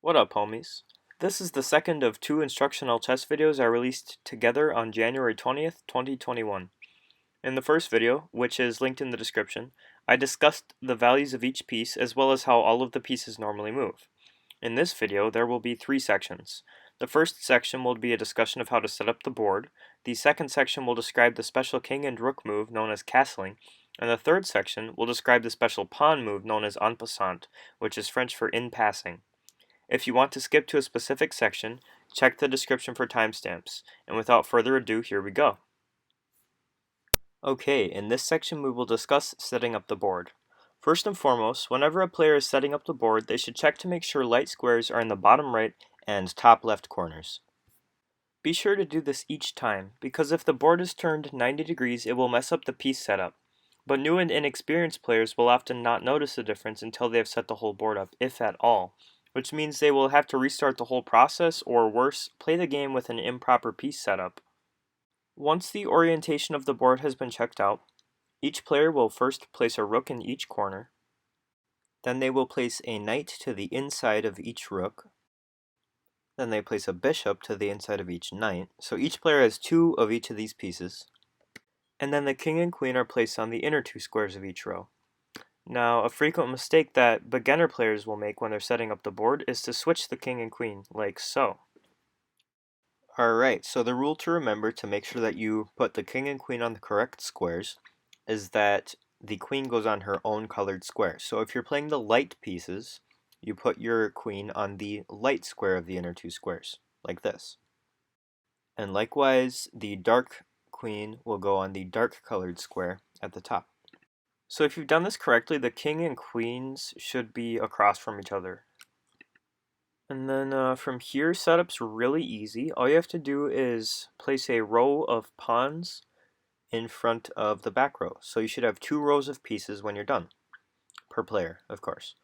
What up, homies? This is the second of two instructional chess videos I released together on January 20th, 2021. In the first video, which is linked in the description, I discussed the values of each piece as well as how all of the pieces normally move. In this video, there will be three sections. The first section will be a discussion of how to set up the board, the second section will describe the special king and rook move known as castling, and the third section will describe the special pawn move known as en passant, which is French for in passing. If you want to skip to a specific section, check the description for timestamps. And without further ado, here we go. Okay, in this section we will discuss setting up the board. First and foremost, whenever a player is setting up the board, they should check to make sure light squares are in the bottom right and top left corners. Be sure to do this each time, because if the board is turned 90 degrees, it will mess up the piece setup. But new and inexperienced players will often not notice the difference until they have set the whole board up, if at all, which means they will have to restart the whole process, or worse, play the game with an improper piece setup. Once the orientation of the board has been checked out, each player will first place a rook in each corner, then they will place a knight to the inside of each rook, then they place a bishop to the inside of each knight, so each player has two of each of these pieces, and then the king and queen are placed on the inner two squares of each row. Now, a frequent mistake that beginner players will make when they're setting up the board is to switch the king and queen, like so. Alright, so the rule to remember to make sure that you put the king and queen on the correct squares is that the queen goes on her own colored square. So if you're playing the light pieces, you put your queen on the light square of the inner two squares, like this. And likewise, the dark queen will go on the dark colored square at the top. So if you've done this correctly, the king and queens should be across from each other. And then from here, setup's really easy. All you have to do is place a row of pawns in front of the back row. So you should have two rows of pieces when you're done, per player, of course.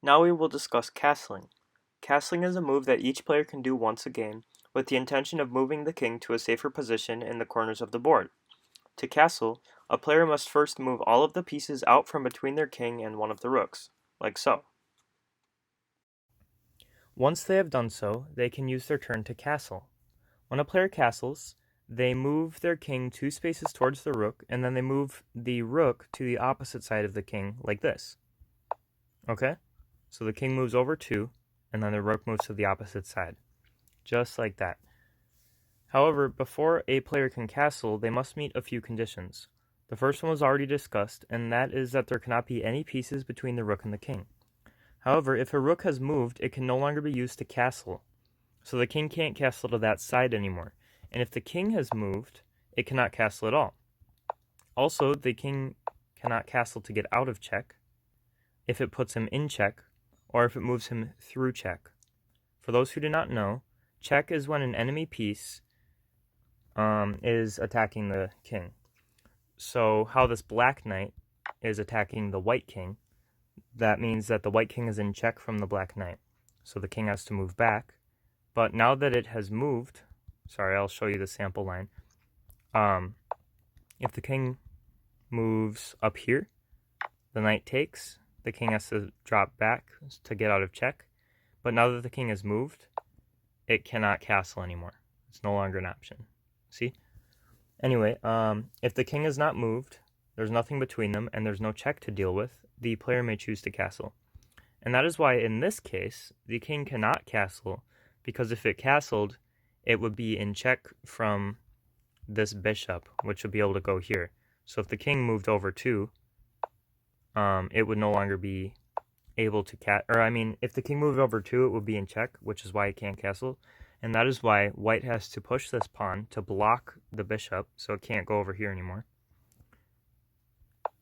Now we will discuss castling. Castling is a move that each player can do once a game, with the intention of moving the king to a safer position in the corners of the board. To castle, a player must first move all of the pieces out from between their king and one of the rooks, like so. Once they have done so, they can use their turn to castle. When a player castles, they move their king 2 spaces towards the rook, and then they move the rook to the opposite side of the king, like this. Okay? So the king moves over 2, and then the rook moves to the opposite side. Just like that. However, before a player can castle, they must meet a few conditions. The first one was already discussed, and that is that there cannot be any pieces between the rook and the king. However, if a rook has moved, it can no longer be used to castle. So the king can't castle to that side anymore. And if the king has moved, it cannot castle at all. Also, the king cannot castle to get out of check, if it puts him in check, or if it moves him through check. For those who do not know, check is when an enemy piece is attacking the king. So how this black knight is attacking the white king, that means that the white king is in check from the black knight. So the king has to move back. But now that it has moved, sorry, I'll show you the sample line. If the king moves up here, the knight takes, the king has to drop back to get out of check. But now that the king has moved, it cannot castle anymore. It's no longer an option. See? Anyway, if the king is not moved, there's nothing between them, and there's no check to deal with, the player may choose to castle. And that is why, in this case, the king cannot castle, because if it castled, it would be in check from this bishop, which would be able to go here. So if the king moved over 2, it would no longer be able to if the king moved over 2, it would be in check, which is why it can't castle. And that is why white has to push this pawn to block the bishop, so it can't go over here anymore.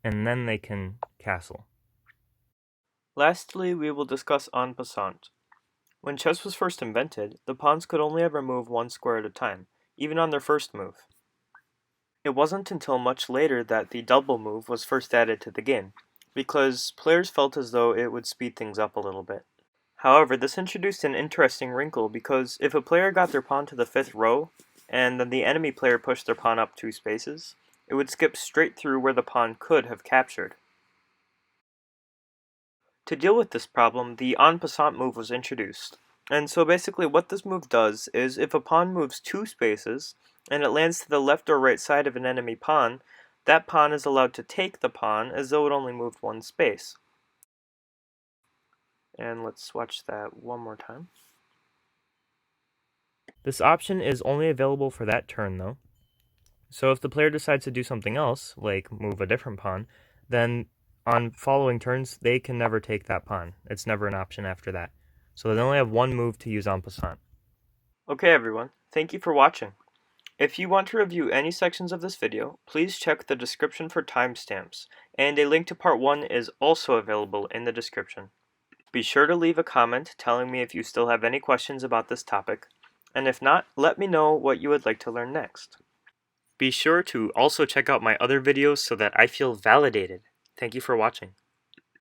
And then they can castle. Lastly, we will discuss en passant. When chess was first invented, the pawns could only ever move one square at a time, even on their first move. It wasn't until much later that the double move was first added to the game, because players felt as though it would speed things up a little bit. However, this introduced an interesting wrinkle, because if a player got their pawn to the 5th row, and then the enemy player pushed their pawn up 2 spaces, it would skip straight through where the pawn could have captured. To deal with this problem, the en passant move was introduced. And so basically what this move does is if a pawn moves 2 spaces and it lands to the left or right side of an enemy pawn, that pawn is allowed to take the pawn as though it only moved 1 space. And let's watch that one more time. This option is only available for that turn though. So if the player decides to do something else, like move a different pawn, then on following turns, they can never take that pawn. It's never an option after that. So they only have one move to use en passant. Okay everyone, thank you for watching. If you want to review any sections of this video, please check the description for timestamps, and a link to part 1 is also available in the description. Be sure to leave a comment telling me if you still have any questions about this topic, and if not, let me know what you would like to learn next. Be sure to also check out my other videos so that I feel validated. Thank you for watching.